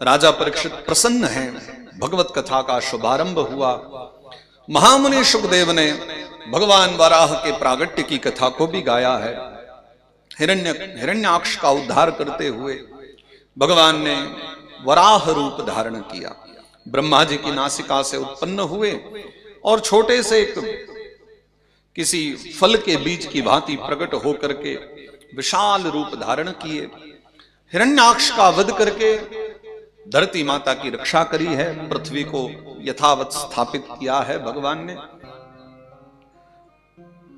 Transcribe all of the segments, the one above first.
राजा परीक्षित प्रसन्न हैं। भगवत कथा का शुभारंभ हुआ। महामुनि शुकदेव ने भगवान वराह के प्रागट्य की कथा को भी गाया है। हिरण्याक्ष का उद्धार करते हुए भगवान ने वराह रूप धारण किया। ब्रह्मा जी की नासिका से उत्पन्न हुए और छोटे से किसी फल के बीज की भांति प्रकट होकर के विशाल रूप धारण किए। हिरण्याक्ष का वध करके धरती माता की रक्षा करी है, पृथ्वी को यथावत स्थापित किया है भगवान ने।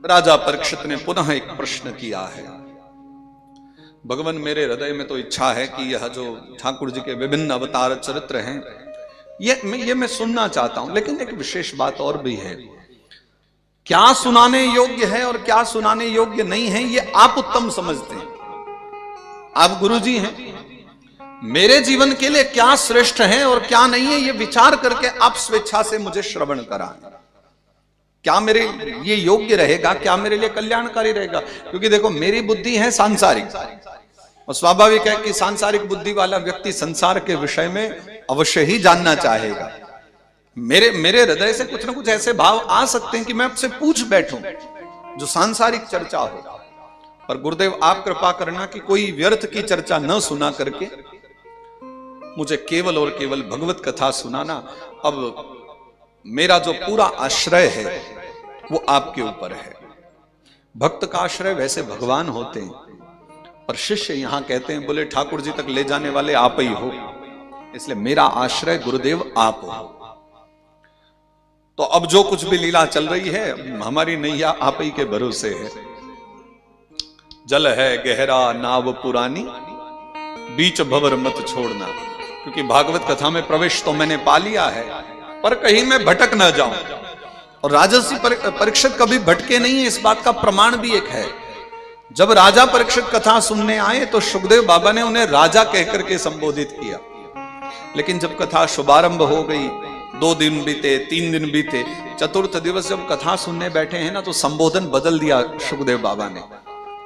राजा परीक्षित ने पुनः एक प्रश्न किया है, भगवान मेरे हृदय में तो इच्छा है कि यह जो ठाकुर जी के विभिन्न अवतार चरित्र हैं ये मैं सुनना चाहता हूं, लेकिन एक विशेष बात और भी है, क्या सुनाने योग्य है और क्या सुनाने योग्य नहीं है ये आप उत्तम समझते हैं। आप गुरुजी हैं, मेरे जीवन के लिए क्या श्रेष्ठ है और क्या नहीं है ये विचार करके आप स्वेच्छा से मुझे श्रवण कराएं। क्या मेरे ये योग्य रहेगा, क्या मेरे लिए कल्याणकारी रहेगा। क्योंकि देखो मेरी बुद्धि है सांसारिक और स्वाभाविक है कि सांसारिक बुद्धि वाला व्यक्ति संसार के विषय में अवश्य ही जानना चाहेगा। मेरे हृदय से कुछ ना कुछ ऐसे भाव आ सकते हैं कि मैं आपसे पूछ बैठूं जो सांसारिक चर्चा हो, पर गुरुदेव आप कृपा करना कि कोई व्यर्थ की चर्चा न सुना करके मुझे केवल और केवल भगवत कथा सुनाना। अब मेरा जो पूरा आश्रय है वो आपके ऊपर है। भक्त का आश्रय वैसे भगवान होते हैं, पर शिष्य यहां कहते हैं बोले ठाकुर जी तक ले जाने वाले आप ही हो, इसलिए मेरा आश्रय गुरुदेव आप हो। तो अब जो कुछ भी लीला चल रही है हमारी नैया आप ही के भरोसे है। जल है गहरा नाव पुरानी, बीच भंवर मत छोड़ना। क्योंकि भागवत कथा में प्रवेश तो मैंने पा लिया है, पर कहीं मैं भटक ना जाऊं। और राजर्षि परीक्षित कभी भटके नहीं है, इस बात का प्रमाण भी एक है। जब राजा परीक्षित कथा सुनने आए तो सुखदेव बाबा ने उन्हें राजा कहकर के संबोधित किया, लेकिन जब कथा शुभारंभ हो गई, 2 दिन बीते, 3 दिन बीते, चतुर्थ दिवस जब कथा सुनने बैठे हैं ना तो संबोधन बदल दिया सुखदेव बाबा ने।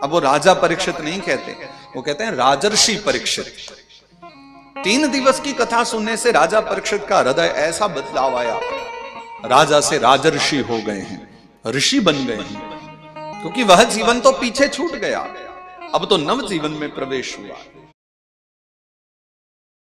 अब वो राजा परीक्षित नहीं कहते, वो कहते हैं राजर्षि परीक्षित। 3 दिवस की कथा सुनने से राजा परीक्षित का हृदय ऐसा बदलाव आया, राजा से राजर्षि हो गए हैं, ऋषि बन गए हैं। क्योंकि वह जीवन तो पीछे छूट गया, अब तो नव जीवन में प्रवेश हुआ।